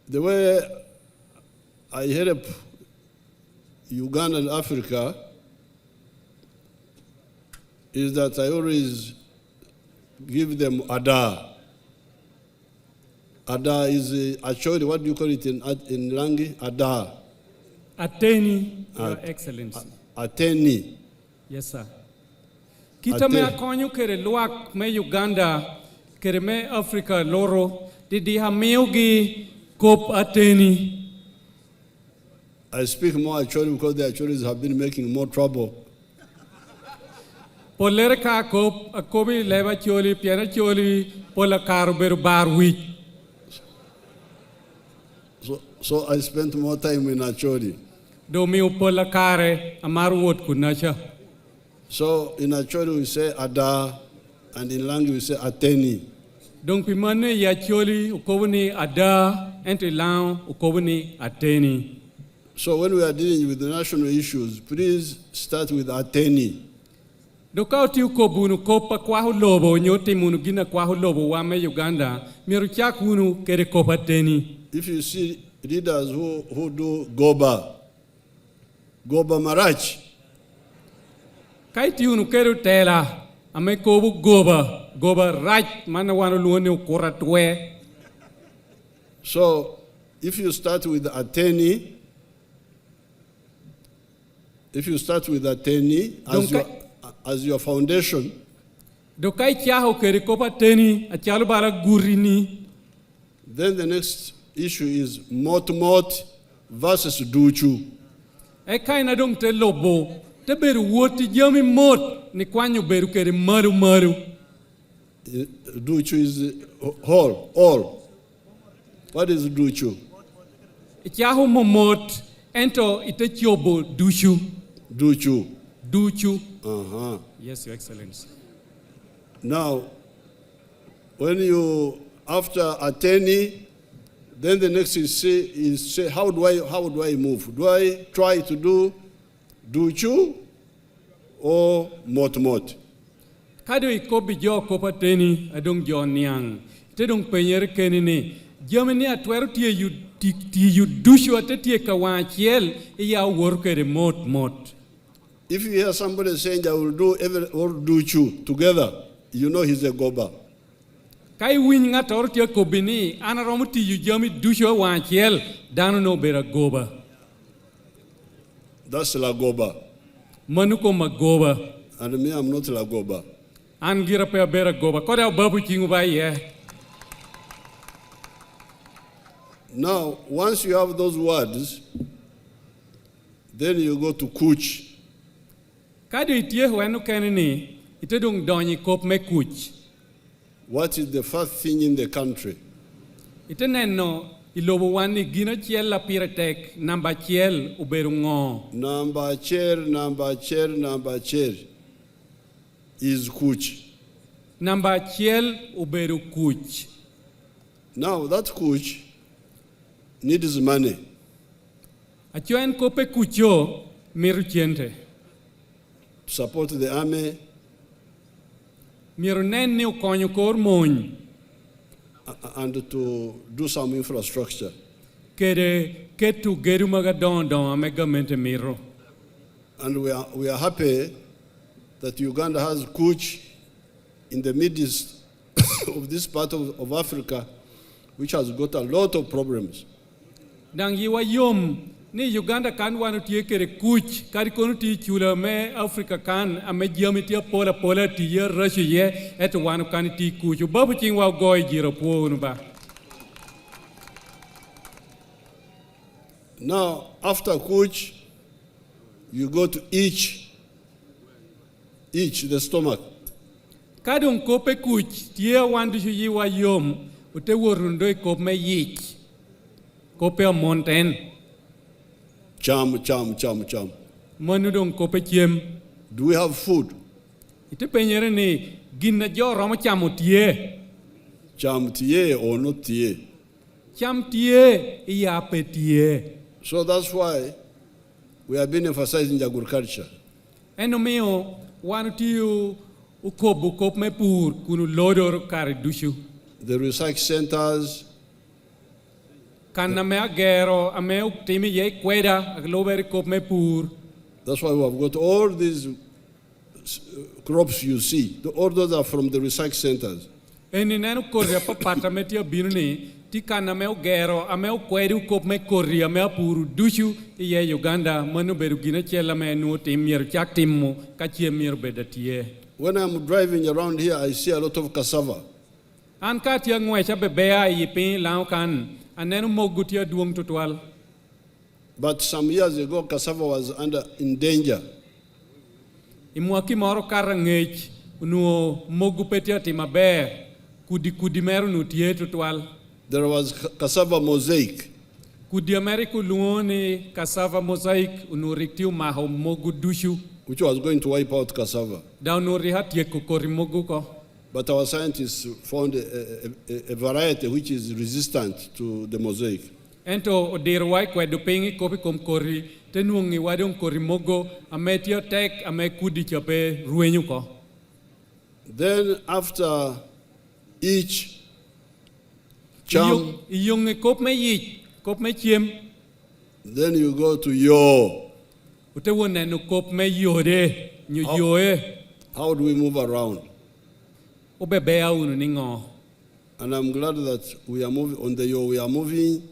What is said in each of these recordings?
The way I help Uganda and Africa is that I always give them ada. Ada is actually, what do you call it in Langi? Ada. Ateni, Your Excellency. Ateni. Yes, sir. Kita me akonyo kere luak me Uganda, kere me Africa loro, di hamiogi kop ateni. I speak more actually because the actuaries have been making more trouble. Polere ka kop, akobi leva choli, piana choli, pola karuberu barwi. So I spent more time in Acholi. Domi upola kare, amaru wot kunasha. So in Acholi we say ada, and in Langi we say ateni. Donc pimane ya choli ukobuni ada, ente lang ukobuni ateni. So when we are dealing with the national issues, please start with ateni. Dokao ti ukobunu kopa kwahu lobo, nyote munu gina kwahu lobo wame Uganda, miru chakunu kere kopa teni. If you see leaders who do goba marach. Kaiti unu keru tela, ame kobu goba rach, mana wanu luone ukoratwe. So if you start with ateni, as your foundation, dokai chaho kere kopa teni, achalu bara gurini. Then the next issue is mot versus duchu. E kaina dong te lobo, te beru woti jami mot, ni kwanyo beru kere maru. Duchu is all. What is duchu? Chaho momot, ento ite chobo duchu. Duchu. Uh-huh. Yes, Your Excellency. Now, when you, after ateni, then the next is say, how do I move? Do I try to do duchu or mot? Kado ikobi jo kopa teni adong jo niang. Te dong penyere kenini. Jamani atwero tie you duchu ate tie kawachiel iya workere mot. If you hear somebody saying I will do all duchu together, you know he's a goba. Kai win nga tortia kobini anaromuti you jami dusho wanchiel dano no bera goba. That's la goba. Manuko magoba. And me, I'm not la goba. Angira pe bera goba. Koda babu chingu ba ye. Now, once you have those words, then you go to kuch. Kado itie huenu kenini itedung donyi kop me kuch. What is the first thing in the country? Iteneno ilobo wani gina chiel la piretek namba chiel uberu ngo. Number chair is kuch. Namba chiel uberu kuch. Now that kuch needs money. Achuen kope kucho miru chiente. To support the army. Miru nen ni ukonyo kor mon. And to do some infrastructure. Kere ketu geru magadon amegamente miro. And we are happy that Uganda has kuch in the midst of this part of Africa, which has got a lot of problems. Dang yiwa yom ni Uganda kan wanu tie kere kuch kari konu ti chula me Africa kan ame jami tia pola ti ye Russia ye et wanu kan ti kuch babu ching wa goy jiro po ba. Now after kuch you go to each the stomach. Kadung kope kuch tie wandu yiwa yom ute worundo kop me yich kope a mountain. Cham. Manudong kope chiem. Do we have food? Ite penyere ni gina jo roma chamo tie. Cham tie or not tie? Cham tie iya pe tie. So that's why we have been emphasizing agriculture. Eno mio wanu tiu ukop me pur kunu lodor kare dushu. The research centers. Kan ame agero ame uktimi ye kweda agloberi kop me pur. That's why we have got all these crops you see. All those are from the research centers. Eni nenu korria pa pata metia binuni ti kan ame agero ame ukwedu kop me korria ame puru dushu ye Uganda manu beru gina chela me nu timir chak timmu kachie mir bedatie. When I'm driving around here, I see a lot of cassava. An ka tia ngwecha bebea yipi lao kan anenu mogutia duong tutwal. But some years ago, cassava was in danger. Imwaki moro karangech unuo mogu petia timaber kudi meru nutie tutwal. There was cassava mosaic. Kudi Ameriku luoni cassava mosaic unuriktiu maho mogu dushu. Which was going to wipe out cassava. Daunuri hatie kukori mogu ko. But our scientists found a variety which is resistant to the mosaic. Ento odirwai kwedu pingi kopi komkori tenuongi wadong kori mogo ametio tek ame kudi chape ruenyu ko. Then after each charm, iyong kop me yich, kop me chiem. then you go to yo. Ute wonenu kop me yode, nyu yoe. How do we move around? Obebea unu ningo. And I'm glad that we are moving on the yo. We are moving.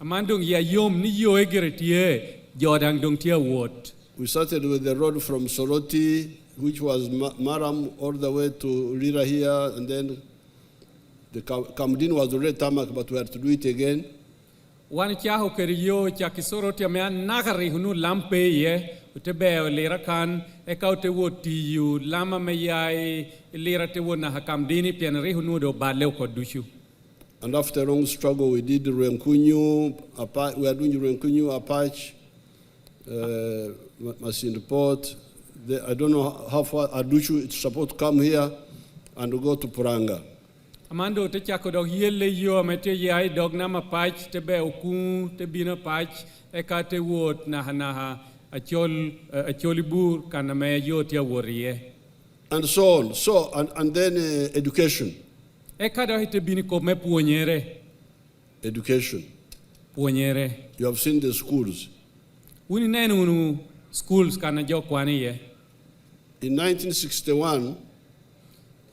Amandong ya yom ni yoe geretie, jodang dong tia wot. We started with the road from Soroti, which was Maram, all the way to Lira here, and then the Kamdin was already tarmac, but we had to do it again. Wan chaho keriyo chakisoro tia mea nakari hunu lampe ye, utebeo Lira kan, eka ute woti yu, lama meyai, Lira te wona hakamdini pianari hunu do baleo kodushu. And after a long struggle, we did Renkunyu, we are doing Renkunyu, Apache, Machine Port. I don't know how far Adushu is supposed to come here and go to Puranga. Amando te chako dog yele yo amete yai dog nama pach te be oku te bina pach eka te wot naha acholibur kaname yo tia worie. And so on. And then education. Eka da te bini ko me puonyere. Education. Puonyere. You have seen the schools. Uni nenu unu schools kana jo kwani ye. In 1961,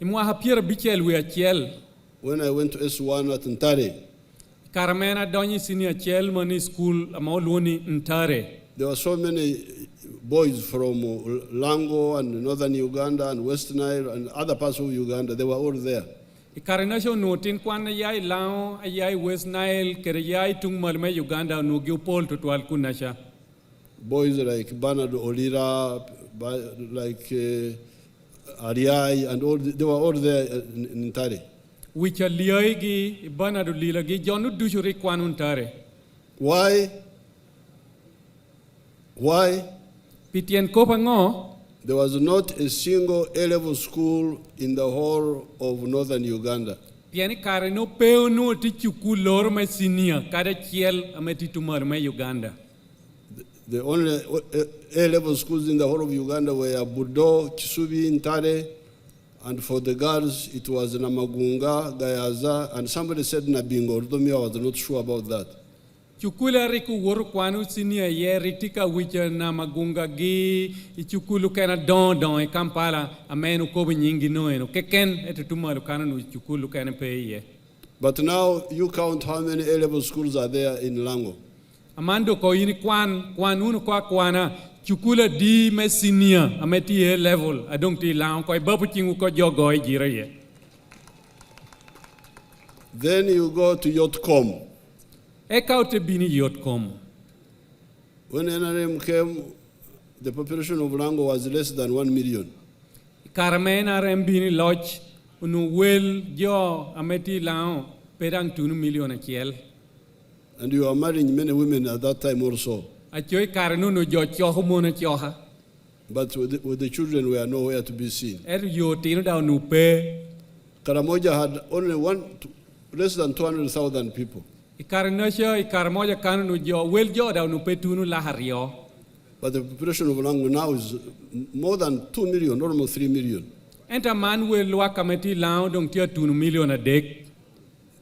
imwa hapier bichel wi achiel. When I went to S1 at Ntare, Karamena donyi senior chel mani school amauluni Ntare. There were so many boys from Lango and northern Uganda and West Nile and other parts of Uganda. They were all there. Ikarinasho notin kwan yai lao yai West Nile kere yai tung malme Uganda nugiu pol tutwal kunasha. Boys like Bernard Olira, like Ariai, and all they were all there in Ntare. Which are liaigi Bernard Olira gi jonu dushuri kwan Ntare. Why? Pitien kopango. There was not a single A-level school in the whole of northern Uganda. Piani kare no peo no ti chuku lor me sinia kada chiel ameti tumar me Uganda. The only A-level schools in the whole of Uganda were Budo, Kisubi, Ntare, and for the girls it was Namagunga, Gayaza, and somebody said Nabingo, although me I was not sure about that. Chukula riku woru kwanu sinia ye ritika wicha Namagunga gi ichukulu kana don e Kampala amenu kobe nyingi noeno keken etutumar kana no chukulu kana peye. But now you count how many A-level schools are there in Lango. Amando ko yini kwan unu kwa kwana chukula di me sinia ameti A level adong ti lang ko babu chingu ko jogo e jira ye. Then you go to Yotcom. Ekaute bini Yotcom. When NRM came, the population of Lango was less than 1 million. Karamena rembini lodge unu wel jo ameti lang perang 2 million akiel. And you are marrying many women at that time also. But with the children were nowhere to be seen. Karamoja had only less than 200,000 people. But the population of Lango now is more than 2 million, almost 3 million.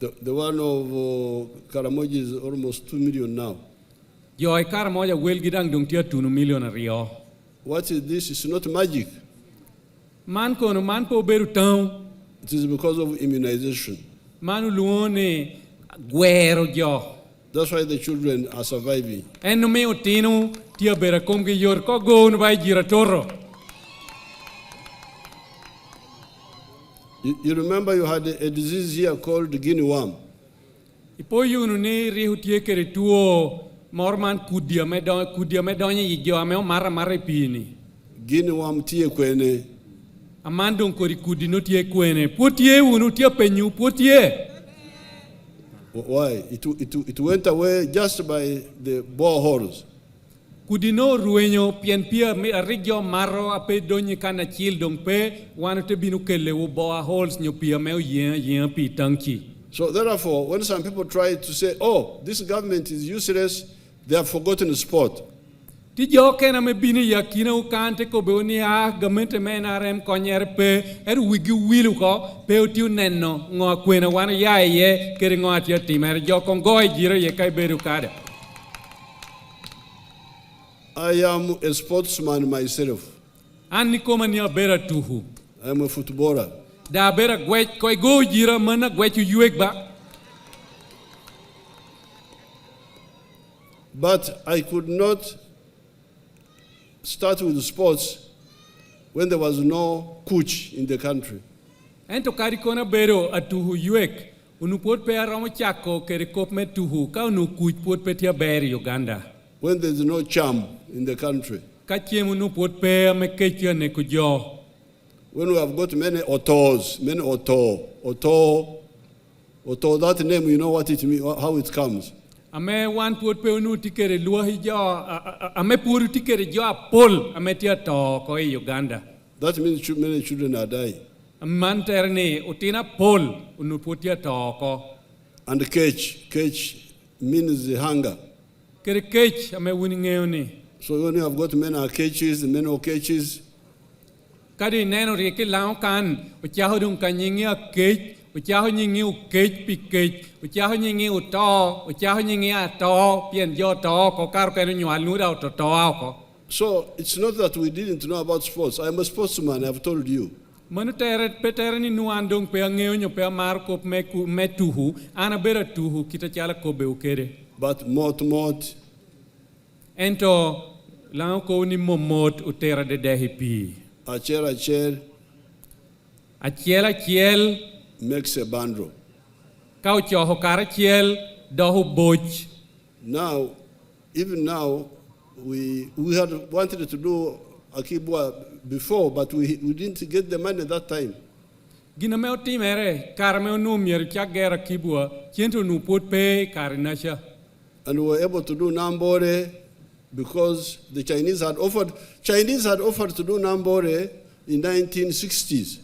The one of Karamoji is almost 2 million now. Joi kar moja wel gidang dung tia 2 million rio. What is this? It's not magic. Man kono man po beru tão. It is because of immunization. Manu luone guero jo. That's why the children are surviving. En no meu tino tia bera kom ge yor ko go no vai gira toro. You remember you had a disease here called guinea worm. Ipo yunu ne rihu tia kere tuo morman kudia medonye yijo ame mara pini. Guinea worm tie kwene. Amandong kori kudi no tie kwene. Putie unu tia penyu putie. Why? It went away just by the boreholes. Kudino ruenyo pian pia me rigyo maro ape donye kana chil dong pe wana te binu kele wo boreholes nyo pia me yen pi tangchi. So therefore, when some people try to say, oh, this government is useless, they have forgotten sport. Ti jo kena me bini yakina ukante ko beoni gamente mena rem konyer pe wigi wilu ko pe utiu nenno ngo kwena wana ye kere ngo atia timer jo kongoy jiro ye kai beru kada. I am a sportsman myself. Anni koma ni bera tuhu. I am a footballer. Da bera gwech koy go jira mana gwechu yuek ba. But I could not start with sports when there was no coach in the country. Ento kari kona bero atuhu yuek. Unu pot pe aramo chako kere kop me tuhu ka unu kuch pot pe tia beri Uganda. When there is no charm in the country. Ka chiemu nu pot pe me kechia ne kujo. When we have got many autos, Oto, that name, you know what it means, how it comes. Ame wan pot pe unu tikere lua hijo, ame puru tikere jo apol, ame tia to ko e Uganda. That means many children are dying. Man terne utina pol, unu potia to ko. And catch means the hunger. Kere kech, ame winning. So when you have got many catches, Kadi neno rieke lao kan, uchaho dung kanyingi a kech, uchaho nyingi u kech pi kech, uchaho nyingi u to, uchaho nyingi a to, pien jo to, ko karo keno nyual nuda to ko. So it's not that we didn't know about sports. I'm a sportsman, I've told you. Manu petere ni nuandong pe angeo nyo pe amar kop me tuhu, ana bera tuhu kita chala kobe ukere. But mot. Ento lao ko ni momot utera de dehipi. Achiel makes a bundle. Kau choho kara chiel dohu boch. Now, even now, we had wanted to do Akibwa before, but we didn't get the money that time. Gina meo timere, kara meo numier chagera kibwa, chiento nu pot pe karinasha. And we were able to do Nambore because the Chinese had offered to do Nambore in 1960s.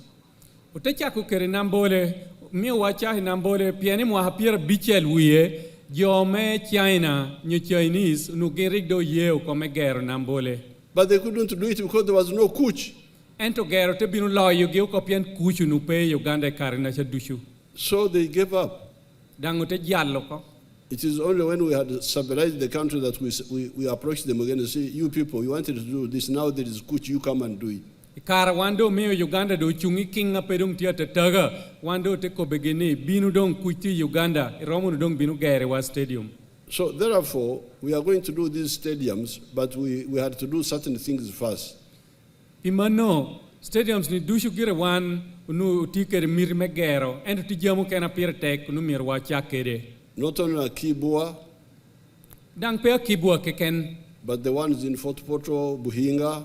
Utechaku kere Nambore, mi wachahi Nambore, piani mwahapira bichel wiye, jome China, new Chinese, nu gerik do yeo kome gero Nambole. But they couldn't do it because there was no coach. Ento gero te binu loyo geo kopian kuchu nu pe Uganda karinasha dushu. So they gave up. Dangote jallo ko. It is only when we had stabilized the country that we approached them again and say, you people, you wanted to do this, now there is coach, you come and do it. Kara wando meo Uganda do chungi kinga pedong tia tataga, wando te ko begini, binu dong kuiti Uganda, romu dong binu gere wa stadium. So therefore, we are going to do these stadiums, but we had to do certain things first. Imano, stadiums ni dushu gira wan, unu tikere mir megero, endo tijamu kena pirtek, unu mir wa chakere. Not only Akibwa, Dang pe Akibwa keken, but the ones in Fort Poto, Buhinga.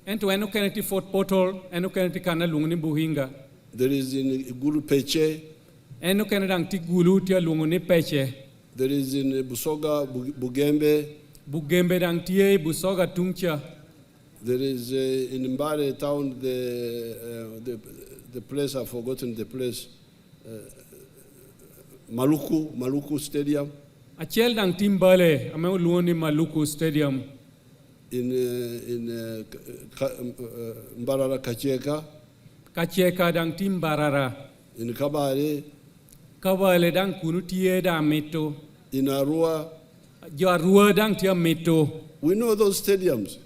Ento eno keneti Fort Portal, eno keneti kana lungni Buhinga. There is in Guru Peche. Eno kenedang tigulu tia lungni Peche. There is in Busoga, Bugembe. Bugembe dang tie, Busoga Tungcha. There is in Mbare town, the place, I've forgotten the place. Maluku Stadium. Achel dang timbale, ame luoni Maluku Stadium. In Mbarara Kacheka. Kacheka dang timbarara. In Kabare. Kawale dang kunu tie da meto. in Arua. Jo Arua dang tia meto. We know those stadiums.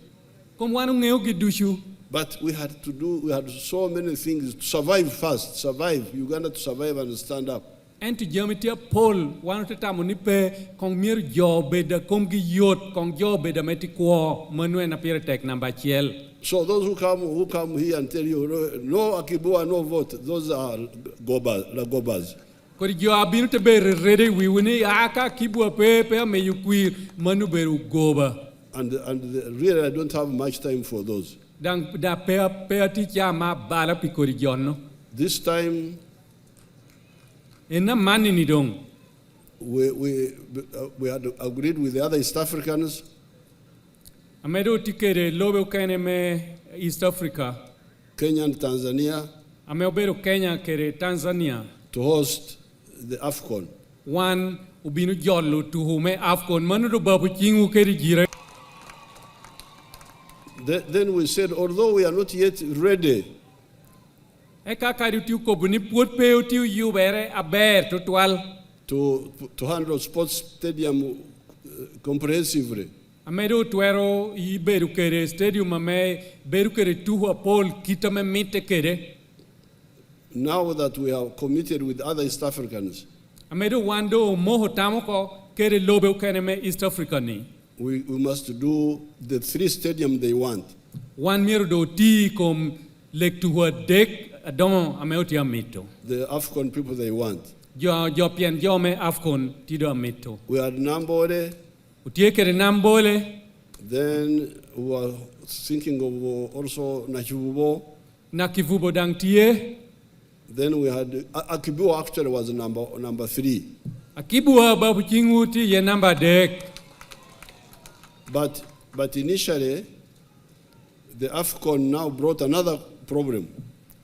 Kom wanu ngeo gidushu. But we had so many things to survive first, survive, Uganda to survive and stand up. En tu jamitia pol wanu te tamu ni pe kong mir jo beda kom gi yot kong jo beda meti kwa manue na pire tek namba chiel. So those who come here and tell you, no Akibua, no vote, those are gobas. Kori jo abinu te be rede wiwini aka kibua pe me yukwir manu beru goba. And really I don't have much time for those. Dang da pe ti chama bala pikori jonno. This time Ena mani ni dong. we had agreed with the other East Africans. Amedo tikere lobe ukene me East Africa. Kenya and Tanzania Ameobero Kenya kere Tanzania. to host the AFCON. One ubinu jollo to hume Afcon manu do babu chingu kere jira. Then we said, although we are not yet ready, Eka kari tiu kobuni put pe tiu yubere aber to twal. to handle sports stadium comprehensively. Amedo tuero I beru kere stadium ame beru kere tuhu apol kita me mite kere. Now that we are committed with other East Africans, Amedo wando moho tamoko kere lobe ukene me East Africa ni. we must do the 3 stadiums they want. One miro do ti kom lek tuhu dek adon ameoti amito. The AFCON people they want. Jo pian jo me Afcon tido amito. We had Nambole, Utie kere nambole. then we were thinking of also Nachivubo. Na kivubo dang tie. Then we had Akibu actually was number 3. Akibua babu chinguti ye namba dek. But initially, the AFCON now brought another problem.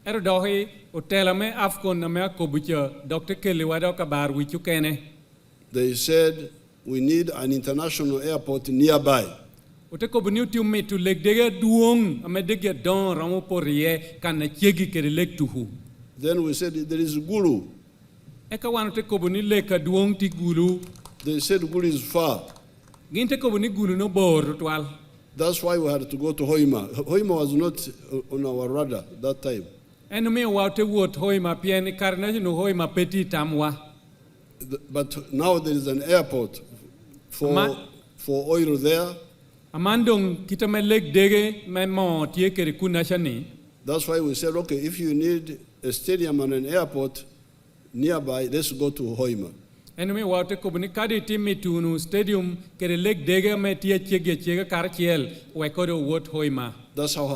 Ero dohi utela me Afcon na me akobucha Dr. Kelly wado kabar wichu kene. They said we need an international airport nearby. Ute kobuni uti umetu leg dege duong ame dege don ramo porie kan na chegi kere leg tuhu. Then we said there is Gulu. Eka wan ute kobuni leka duong ti gulu. They said Gulu is far. Ginte kobuni gulu no bor twal. That's why we had to go to Hoima. Hoima was not on our radar that time. Eno me wate wot hoima pieni karnaji no hoima peti tamwa. But now there is an airport for oil there. Amandong kita me leg dege me mo tie kere kunashani. That's why we said, okay, if you need a stadium and an airport nearby, let's go to Hoima. Eno me wate kobuni kadi timi tunu stadium kere leg dege me tie chege karchiel wekodo wot hoima. That's how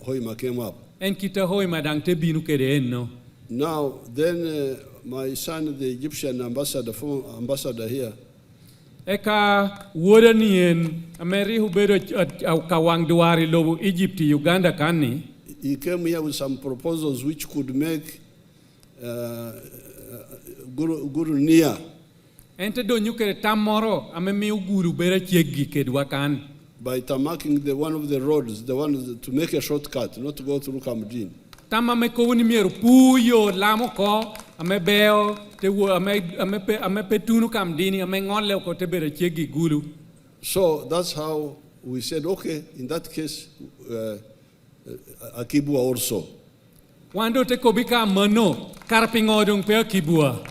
Hoima came up. En kita hoima dang te binu kere enno. Now, then my son, the Egyptian ambassador, former ambassador here, Eka woda nien Ameri hubedo kawang duari lobu Egypt Uganda kani. he came here with some proposals which could make Guru near. Ente do nyukere tamoro ame miu guru bera chegi kedwa kan. By tamaking one of the roads, to make a shortcut, not to go through Kamdin. Tama me ko ni mieru puyo lamo ko ame beo te wo ame petunu kam dini ame ngole ko te bere chegi gulu. So that's how we said, okay, in that case, Akibua also. Wando te kobika mano karpingodong pe kibua.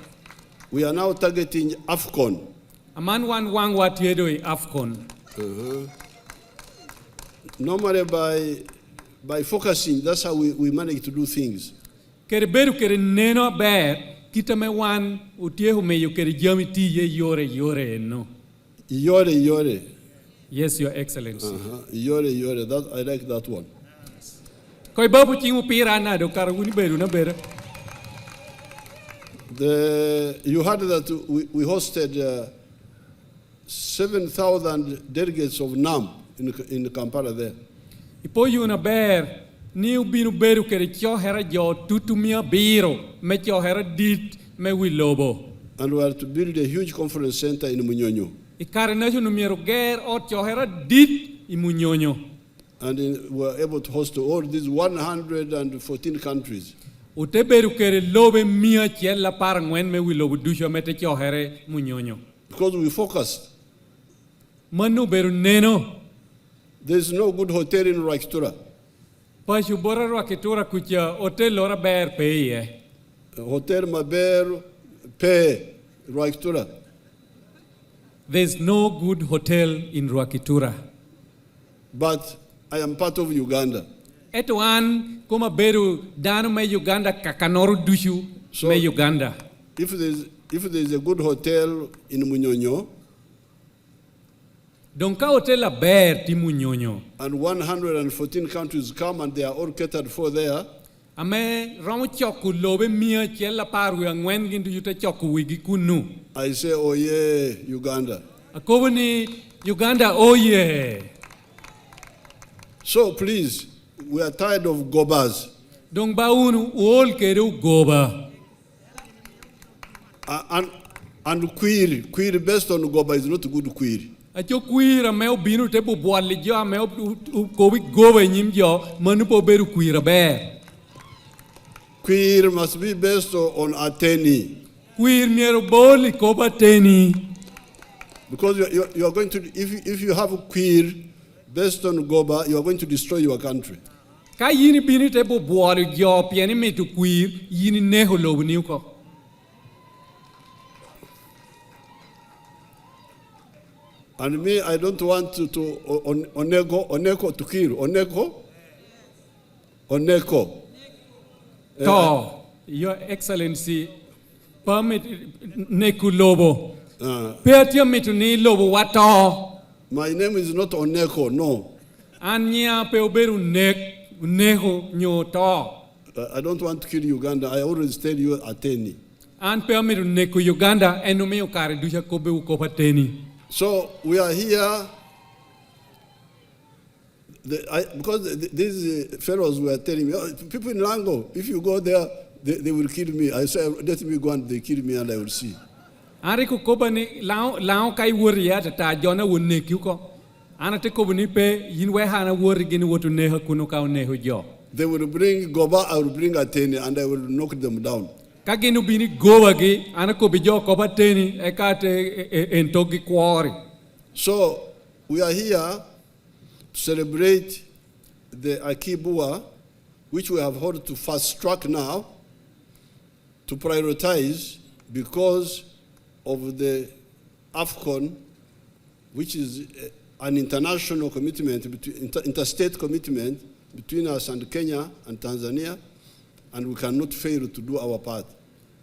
We are now targeting AFCON. Aman wan wang watiedo Afcon. Normally by focusing, that's how we manage to do things. Kere beru kere neno ber kita me wan utiehu me yo kere jamiti ye yore no. Yore. Yes, Your Excellency. Yore. That I like that one. Koi babu chingu pirana do karuni beru na bera. You heard that we hosted 7,000 delegates of NAM in Kampala there. Ipo yuna ber ni ubinu beru kere chohera jo tutumia biro me chohera dit me wilobo. And we are to build a huge conference center in Munyonyo. Ikare na numero ger o chohera dit I Munyonyo. And we were able to host all these 114 countries. Uteberu kere lobe mia chiel la par ngwen me wi lobu dusho mete chohere munyonyo. Because we focused. Manu beru neno. There's no good hotel in Rwakitura. Pashu bora Rwakitura kucha hotel lora ber peye. Hotel Maber Pe Rwakitura. There's no good hotel in Rwakitura. But I am part of Uganda. Eto an kuma beru dano me Uganda kakanoru dushu So, me Uganda. If there's a good hotel in Munyonyo Donka hotel la ber ti munyonyo. and 114 countries come and they are all catered for there, Ame romo choku lobe mia chiel la par wi angwen gindu yute choku wigi kunu. I say, oh yeah, Uganda. Akobo ni Uganda oye. So please, we are tired of gobas. Dong baunu ol keru goba. And queer based on goba is not good queer. Acho kuira meo binu te bu bwali jo meo kobi goba nyim jo manu po beru kuira be. Queer must be based on ateni. Kuir miero boli koba teni. Because you are going to, if you have queer based on goba, you are going to destroy your country. Ka yini binu te bu bwali jo pieni metu kuir yini neho lobu niuko. And me, I don't want to oneko to kill. Oneko. To, Your Excellency, permit neku lobo. Peatia metu ni lobo wato. My name is not Oneko, no. Anya pe oberu neho nyoto. I don't want to kill Uganda. I always tell you Ateni. An pe metu neku Uganda eno me okare dusha kobe ukopa teni. So we are here because these fellows were telling me, oh, people in Lango, if you go there, they will kill me. I said, let me go and they kill me and I will see. Ari ko koba ni lao kai wori ya ta jona wonne kyuko. Ana te koba ni pe yinwe hana wori gini wotu neho kuno ka neho jo. They will bring Goba, I will bring Atene and I will knock them down. Kaginu bini gowa gi ana ko bijo koba teni ekate entogi kwori. So we are here to celebrate the Akibua, which we have heard to fast track now, to prioritize because of the AFCON, which is an international commitment, interstate commitment between us and Kenya and Tanzania, and we cannot fail to do our part.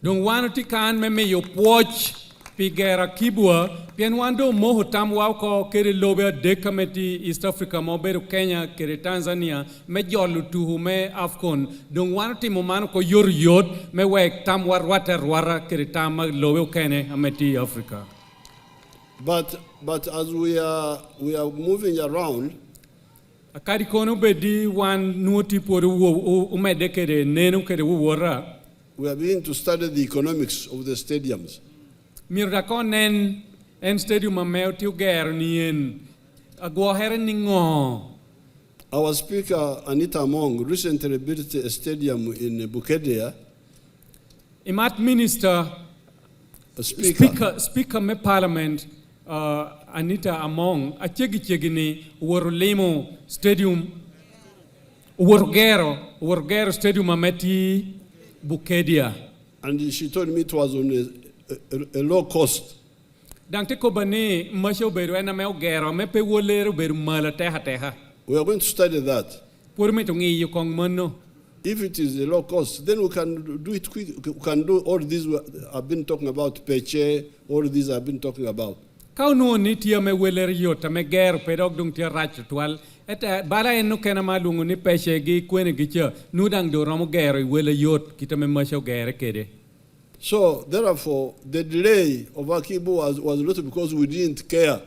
Don't want to can me yo watch pigera kibua pian wando moho tamwa ko kere lobe de committee East Africa mo beru Kenya kere Tanzania me jolu tu me AFCON don't want to momano ko yor yod me wek tamwar wara kere tama lobe kene ameti Africa. But as we are moving around, akari kono bedi wan nuoti por umede kere nenu kere wora. We are beginning to study the economics of the stadiums. Mirda konen en stadium ameo tiu ger nien agwo heren ningo. Our speaker Anita Among recently built a stadium in Bukedea. Imat minister speaker me parliament Anita Among a chegi ni worlemo stadium worgero stadium ameti Bukedia. And she told me it was on a low cost. Dante ko bani masho beru ena me ogero me pe wolero beru mala teha. We are going to study that. Por me tongi yu kong mano. If it is a low cost, then we can do it quick. We can do all these I've been talking about, Peche, all these I've been talking about. Kau no ni tia me weler yota me ger pedog dung tia rach tual. Eta bala enu kena malungu ni Peche gi kwene gicha nudang do ramo ger wele yot kita me masho ger kede. So therefore, the delay of Akibu was not because we didn't care.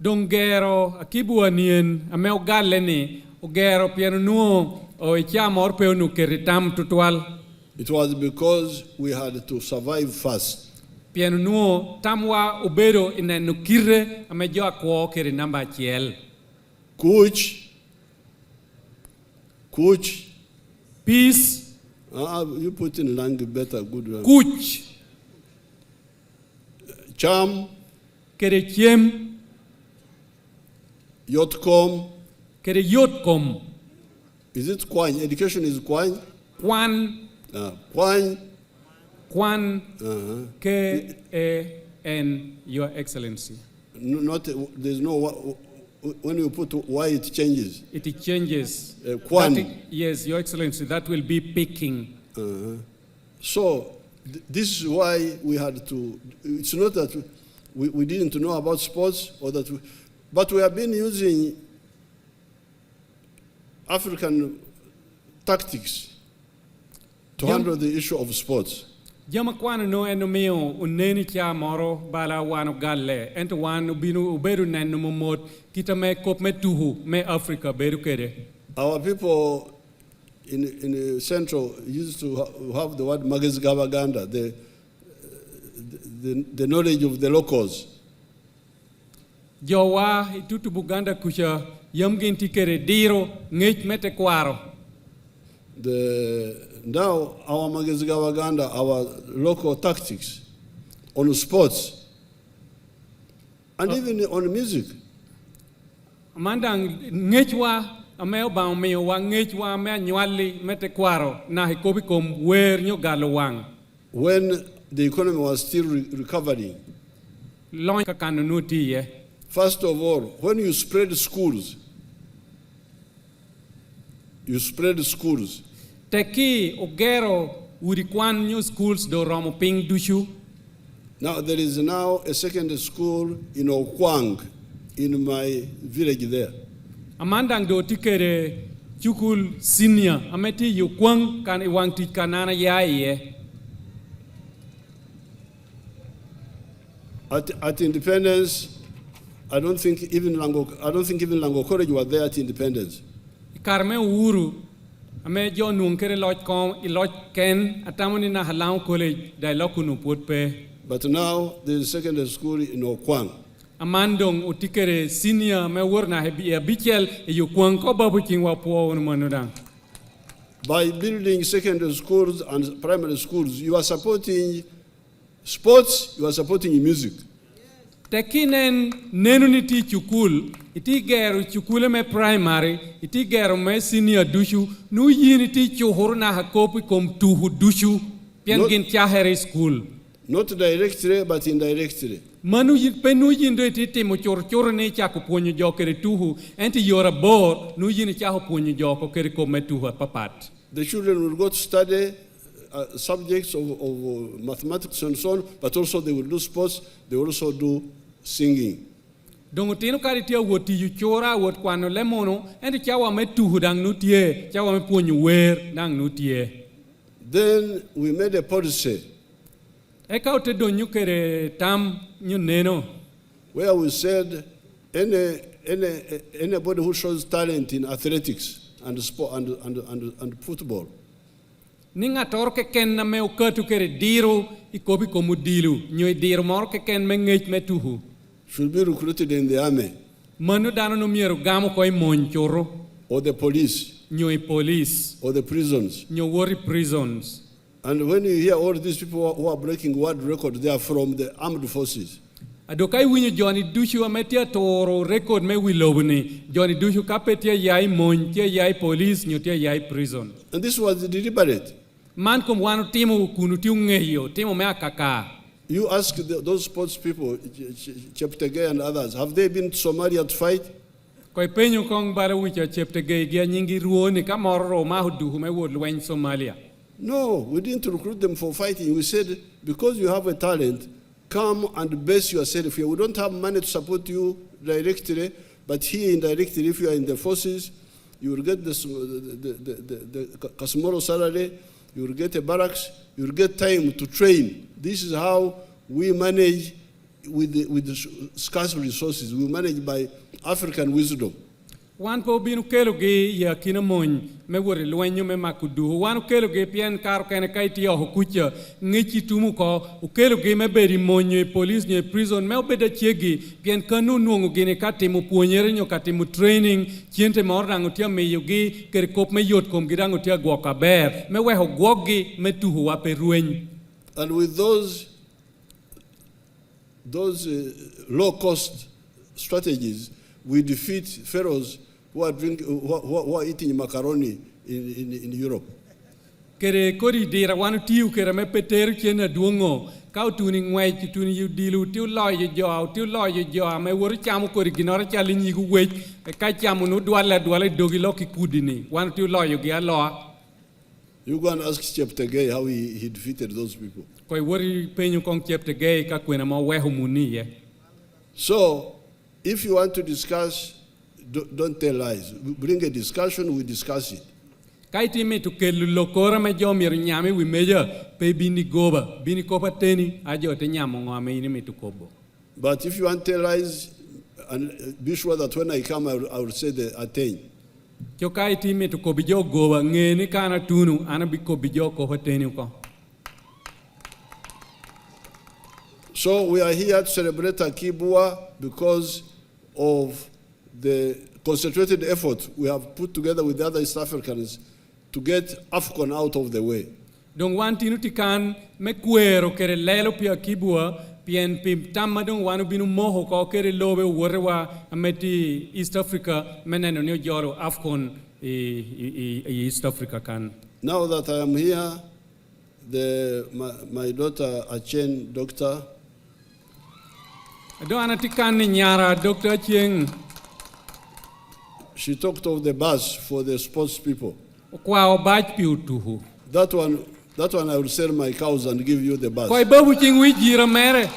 Dongero Akibu anien ameo galeni ogero piano nuo o ichiamor pe nu keritam tutual. It was because we had to survive fast. Piano nuo tamwa ubero ina nukire amejo akwo keri namba chiel. Coach, peace, You put in Langi better, good one. kuch, Charm, kere chem, Yotkom. kere yotkom, Is it Kwany? Education is Kwany? kwan, Kwany. kwan, Uh-huh. K-A-N, Your Excellency. There's no, when you put Y, it changes. It changes. Kwan. Yes, Your Excellency, that will be picking. So this is why we had to, it's not that we didn't know about sports, or that but we have been using African tactics to handle the issue of sports. Jama kwano no eno mio uneni kia moro bala wano galle ento wano binu uberu nenu momot kita me kop me tuhu me Africa beru kere. Our people in the central used to have the word magazgabaganda, the knowledge of the locals. Jowa itutu Buganda kusha yamgin tikere diro ngech mete kwaro. Now our magazgabaganda, our local tactics on sports, and even on music. Amandang ngechwa ameo ba meo wa ngechwa me anywali mete kwaro na hikobi kom wer nyo galo wang. When the economy was still recovering, Loin ka kanunuti ye. first of all, when you spread schools, Teki ogero urikwan new schools do romo ping dushu. Now there is now a secondary school in Okwang, in my village there. Amandang do tikere chukul senior ameti yukwang kan iwang ti kanana yae. At independence, I don't think even Lango College was there at independence. Karme uru ame jo nunkere loj kom I loj ken atamoni na halang college dai lokunu putpe. But now there is a secondary school in Okwang. Amandong utikere senior me wurna hebi bichel yukwang ko babu chingwa po unmanudang. By building secondary schools and primary schools, you are supporting sports, you are supporting music. Tekinen nenuniti chukul, iti geru chukule me primary, iti geru me senior dushu, nu yiniti chuhuru na hakopi kom tuhu dushu, piangin chahere school. Not directly, but indirectly. Manu penu yindo iti mo chor ne chaku ponyo jokere tuhu, enti yora bor, nu yini chahu ponyo joko kere kome tuhu papat. The children will go to study subjects of mathematics and so on, but also they will do sports, they will also do singing. Dongo tino kari tia woti yu chora wot kwano lemono, enti chawa me tuhu dang nutie, chawa me ponyo wer dang nutie. Then we made a policy Eka ote do nyukere tam nyuneno. where we said anybody who shows talent in athletics and sport and football Ninga torke ken na me ukatu kere diro ikobi komu dilu. Nyoy diro morke ken me ngech me tuhu. should be recruited in the army Manu dano no miero gamo koi monchoro. or the police Nyoy police. or the prisons. Nyo worry prisons. And when you hear all these people who are breaking world records, they are from the armed forces. Adokai winyo Johnny Dushu ametia toro record me wilobuni. Johnny Dushu kapetia yai montia yai police nyotia yai prison. And this was deliberate. Man kum wano timo kunutiu ngeyo, timo mea kaka. You ask those sports people, Cheptegei and others, have they been to Somalia to fight? Koi penyo kong bara wicha Cheptegei gia nyingi ruoni ka morro mahudu hume wood lwen Somalia. No, we didn't recruit them for fighting. We said, because you have a talent, come and base yourself here. We don't have money to support you directly, but here indirectly, if you are in the forces, you will get the Kasmoro salary, you will get a barracks, you will get time to train. This is how we manage with the scarce resources. We manage by African wisdom. Wan po binu kelo ge ya kinamon me wore luenyo me makudu. Wan kelo ge pian karo kene kaiti ya hokucha ngichi tumu ko ukelo ge me beri monyo police nye prison me obeda chiegi pian kanu nuongo gene katimu puonyere nyo katimu training chiente ma orango tia me yogi kere kop me yot kom girango tia gwoka ber me weho gwogi me tuhu wape rueny. And with those low-cost strategies, we defeat pharaohs who are eating macaroni in Europe. Kere kori dira wanu tiu kere me peteru chena duongo kau tuni ngwai ki tuni yu dilu tiu loyo jo me woru chamu kori ginora chali nyigu wech ka chamu no dwala dogi loki kudini wanu tiu loyo gi aloa. You go and ask Cheptegei how he defeated those people. Koi wori penyu kong Cheptegei ka kwena ma weho muni ye. So, if you want to discuss, don't tell lies. Bring a discussion, we discuss it. Kaiti me to kelu lokora me jo mir nyame wi meja pe bini kopa teni ajo te nyamo ngame ini me to kobo. But if you want to tell lies, and be sure that when I come, I will say the attain. Kyo kaiti me to kobi jo goba ngeni kana tunu ana bi kobi jo kopa teni ko. So we are here to celebrate Akibua because of the concentrated effort we have put together with the other East Africans to get AFCON out of the way. Dong wanti nutikan me kuero kere lelo pia Akibua pien pim tamma dong wanu binu moho ko kere lobe worewa ameti East Africa meneno nyo joro AFCON East Africa kan. Now that I am here, my daughter Achen, doctor, do anatikan ni nyara Dr. Chieng she talked of the bus for the sports people. kwa obach piu tuhu. That one I will sell my cows and give you the bus. Koi babu ching wi jira mere.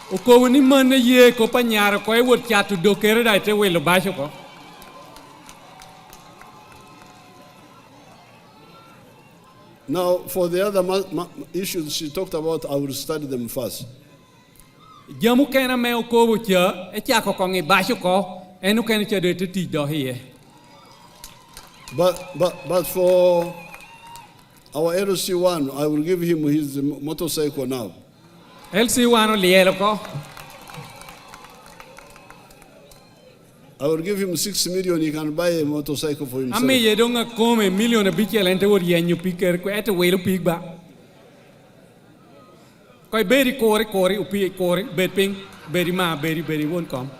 Uko ni mane ye ko pa nyara koi wot chatu do kere dai te welo basho ko. Now, for the other issues she talked about, I will study them first. Jamu kena me uko wucha e chako ko ngi basho ko enu kena cha de ti do hiye. But for our LC1, I will give him his motorcycle now. LC1 lielo ko. I will give him 6 million, he can buy a motorcycle for himself. Ame ye donga come million bichel ente wor yenyu piker ko ete welo pig ba. Koi beri kori upi kori bet ping beri ma beri won kom.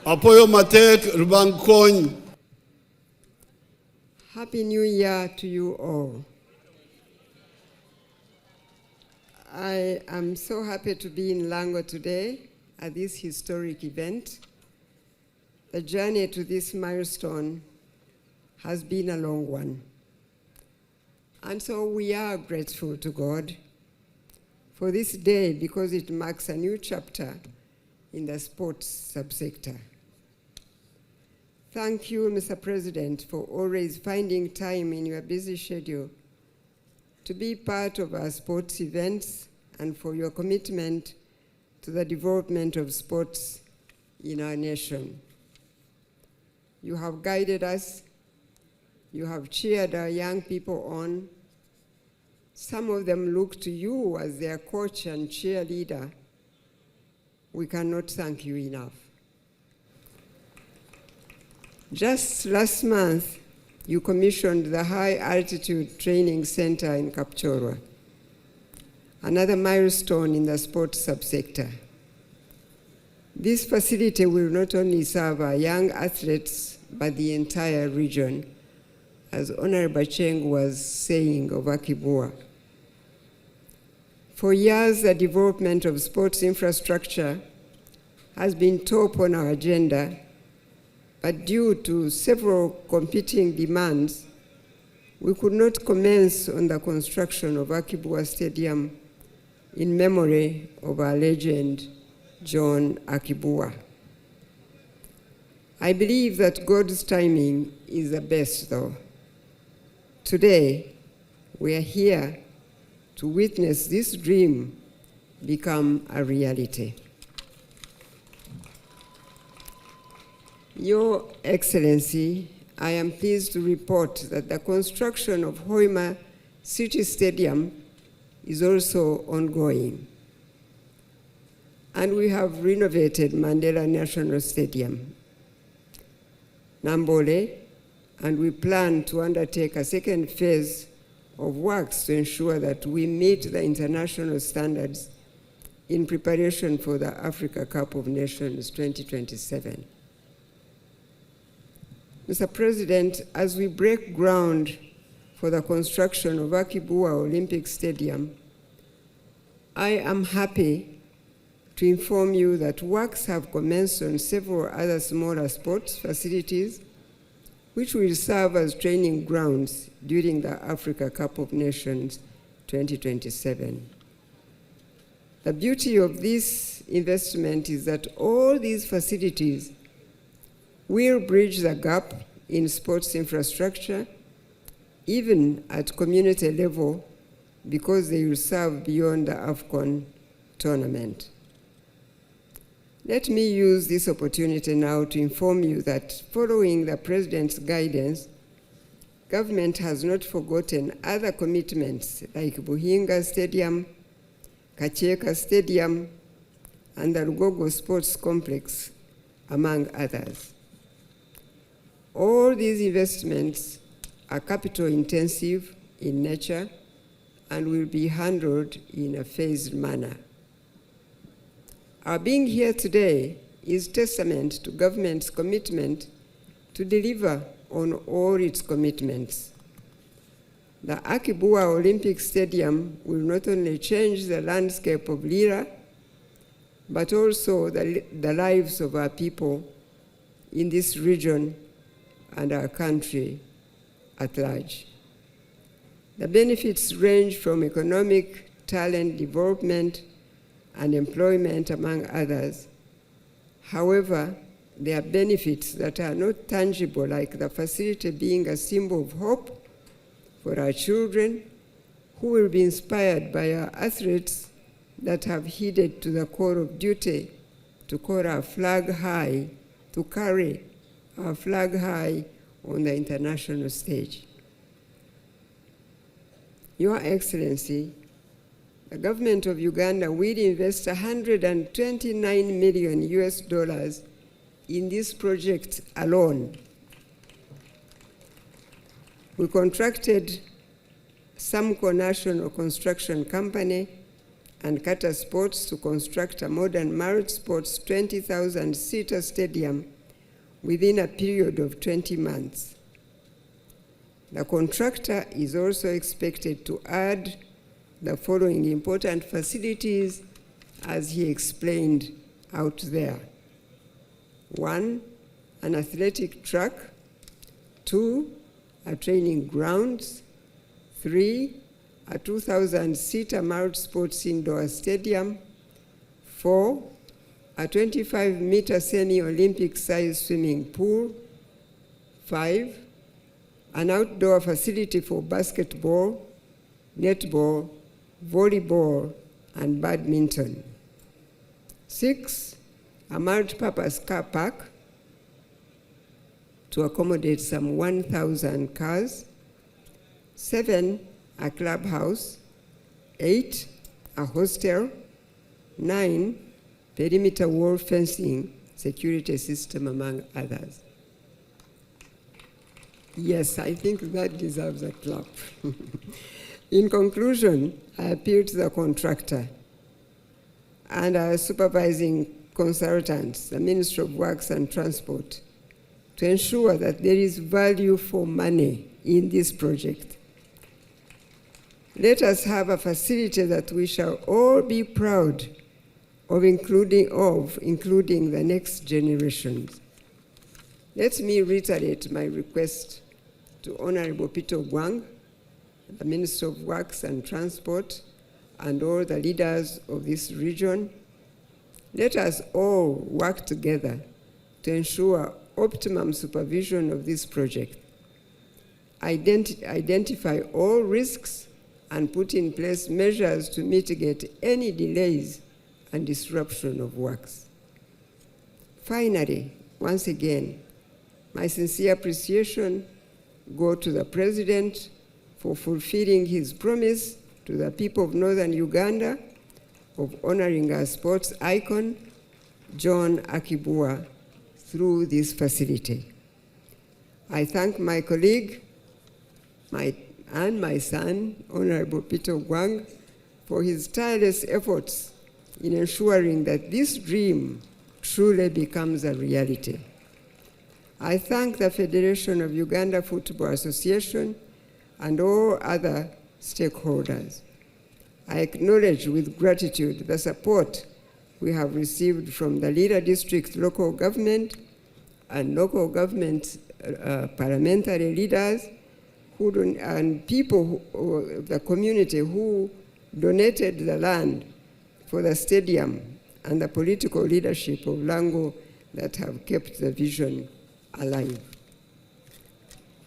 Apoyo Matek Rubankony. Happy New Year to you all. I am so happy to be in Lango today at this historic event. The journey to this milestone has been a long one. And so we are grateful to God for this day because it marks a new chapter in the sports subsector. Thank you, Mr. President, for always finding time in your busy schedule to be part of our sports events and for your commitment to the development of sports in our nation. You have guided us, you have cheered our young people on. Some of them look to you as their coach and cheerleader. We cannot thank you enough. Just last month, you commissioned the High Altitude Training Center in Kapchorwa, another milestone in the sports subsector. This facility will not only serve our young athletes, but the entire region, as Honorable Cheng was saying of Akibua. For years, the development of sports infrastructure has been top on our agenda, but due to several competing demands, we could not commence on the construction of Akibua Stadium in memory of our legend, John Akibua. I believe that God's timing is the best, though. Today, we are here to witness this dream become a reality. Your Excellency, I am pleased to report that the construction of Hoima City Stadium is also ongoing. And we have renovated Mandela National Stadium, Nambole, and we plan to undertake a second phase of works to ensure that we meet the international standards in preparation for the Africa Cup of Nations 2027. Mr. President, as we break ground for the construction of Akibua Olympic Stadium, I am happy to inform you that works have commenced on several other smaller sports facilities which will serve as training grounds during the Africa Cup of Nations 2027. The beauty of this investment is that all these facilities will bridge the gap in sports infrastructure, even at community level, because they will serve beyond the AFCON tournament. Let me use this opportunity now to inform you that following the President's guidance, government has not forgotten other commitments like Buhinga Stadium, Kacheka Stadium, and the Lugogo Sports Complex, among others. All these investments are capital intensive in nature and will be handled in a phased manner. Our being here today is testament to government's commitment to deliver on all its commitments. The Akibua Olympic Stadium will not only change the landscape of Lira, but also the lives of our people in this region and our country at large. The benefits range from economic, talent development, and employment, among others. However, there are benefits that are not tangible, like the facility being a symbol of hope for our children, who will be inspired by our athletes that have heeded to the call of duty to call our flag high, to carry our flag high on the international stage. Your Excellency, the government of Uganda will invest $129 million in this project alone. We contracted Samco National Construction Company and Kata Sports to construct a modern multi-sports 20,000-seater stadium within a period of 20 months. The contractor is also expected to add the following important facilities, as he explained out there. 1, an athletic track. 2, a training grounds. 3, a 2,000-seater multi-sports indoor stadium. 4, a 25-meter semi-Olympic size swimming pool. 5, an outdoor facility for basketball, netball, volleyball, and badminton. 6, a multi-purpose car park to accommodate some 1,000 cars. 7, a clubhouse. 8, a hostel. 9, perimeter wall fencing, security system, among others. Yes, I think that deserves a clap. In conclusion, I appeal to the contractor and our supervising consultants, the Ministry of Works and Transport, to ensure that there is value for money in this project. Let us have a facility that we shall all be proud of, including the next generations. Let me reiterate my request to Honorable Peter Gwang, the Minister of Works and Transport, and all the leaders of this region. Let us all work together to ensure optimum supervision of this project, identify all risks, and put in place measures to mitigate any delays and disruption of works. Finally, once again, My sincere appreciation go to the President for fulfilling his promise to the people of Northern Uganda of honoring our sports icon, John Akibua, through this facility. I thank my colleague and my son, Honorable Peter Gwang, for his tireless efforts in ensuring that this dream truly becomes a reality. I thank the Federation of Uganda Football Association and all other stakeholders. I acknowledge with gratitude the support we have received from the Lira District local government and local government parliamentary leaders and people, the community who donated the land for the stadium and the political leadership of Lango that have kept the vision alive.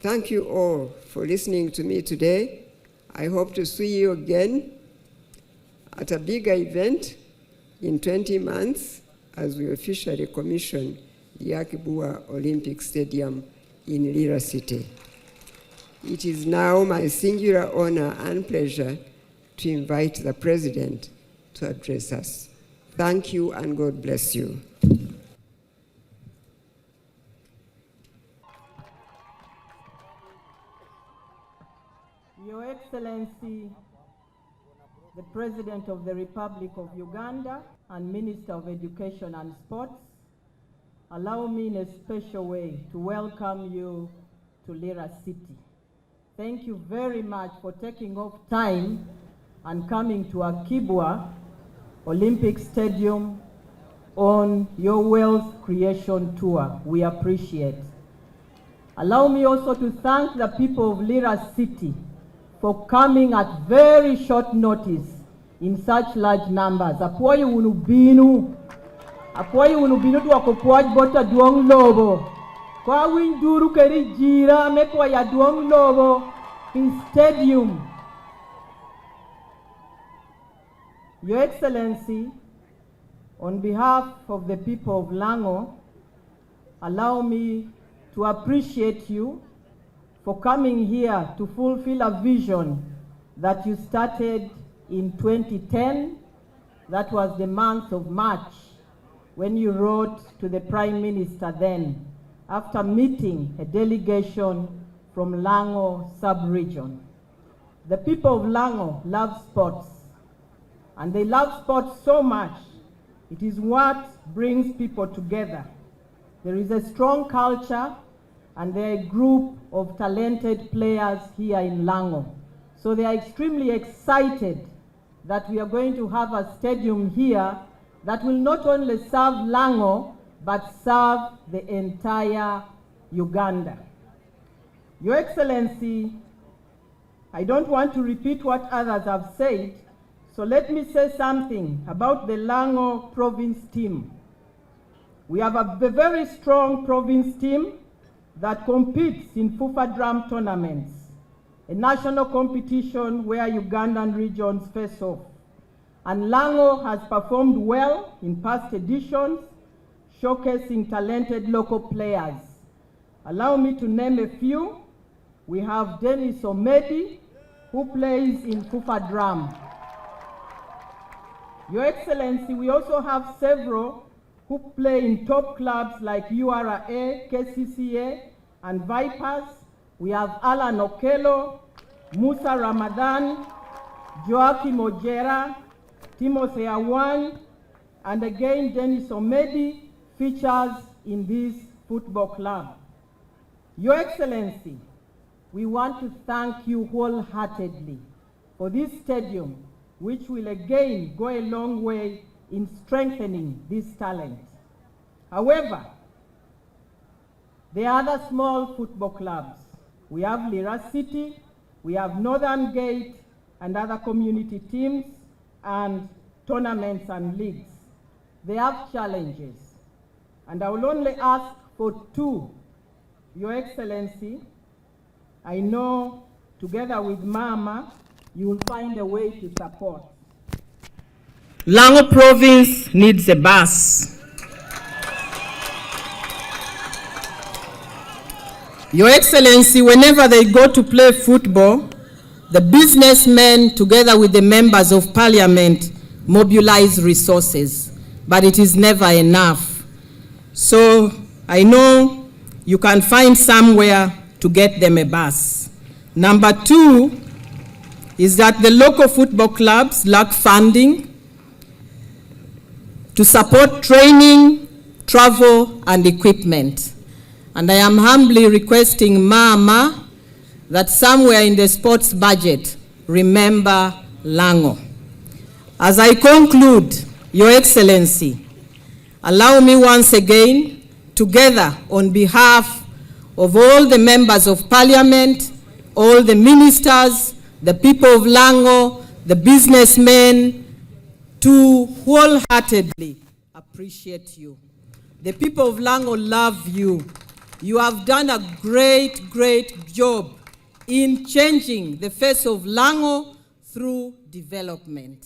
Thank you all for listening to me today. I hope to see you again at a bigger event in 20 months as we officially commission the Akibua Olympic Stadium in Lira City. It is now my singular honor and pleasure to invite the President to address us. Thank you and God bless you. Your Excellency, the President of the Republic of Uganda and Minister of Education and Sports, allow me in a special way to welcome you to Lira City. Thank you very much for taking off time and coming to Akibua Olympic Stadium on your wealth creation tour. We appreciate. Allow me also to thank the people of Lira City for coming at very short notice in such large numbers. Apoyi unubinu duakopuaj bota duong lobo. Kwa winduru keri jira mekwa ya duong lobo in stadium. Your Excellency, on behalf of the people of Lango, allow me to appreciate you for coming here to fulfill a vision that you started in 2010. That was the month of March when you wrote to the Prime Minister then, after meeting a delegation from Lango sub-region. The people of Lango love sports, and they love sports so much. It is what brings people together. There is a strong culture, and there are a group of talented players here in Lango. So they are extremely excited that we are going to have a stadium here that will not only serve Lango, but serve the entire Uganda. Your Excellency, I don't want to repeat what others have said, so let me say something about the Lango province team. We have a very strong province team that competes in FUFA drum tournaments, a national competition where Ugandan regions face off. And Lango has performed well in past editions, showcasing talented local players. Allow me to name a few. We have Dennis Omedi, who plays in FUFA drum. Your Excellency, we also have several who play in top clubs like URA, KCCA, and Vipers. We have Alan Okello, Musa Ramadan, Joachim Ojera, Timothy Awan, and again Dennis Omedi features in this football club. Your Excellency, we want to thank you wholeheartedly for this stadium, which will again go a long way in strengthening this talent. However, there are other small football clubs. We have Lira City, we have Northern Gate, and other community teams, and tournaments and leagues. They have challenges, and I will only ask for two. Your Excellency, I know together with Mama, you will find a way to support. Lango province needs a bus. Your Excellency, whenever they go to play football, the businessmen, together with the members of parliament, mobilize resources, but it is never enough. So I know you can find somewhere to get them a bus. Number 2 is that the local football clubs lack funding to support training, travel, and equipment. And I am humbly requesting Mama that somewhere in the sports budget, remember Lango. As I conclude, Your Excellency, allow me once again, together on behalf of all the members of parliament, all the ministers, the people of Lango, the businessmen, to wholeheartedly appreciate you. The people of Lango love you. You have done a great, great job in changing the face of Lango through development.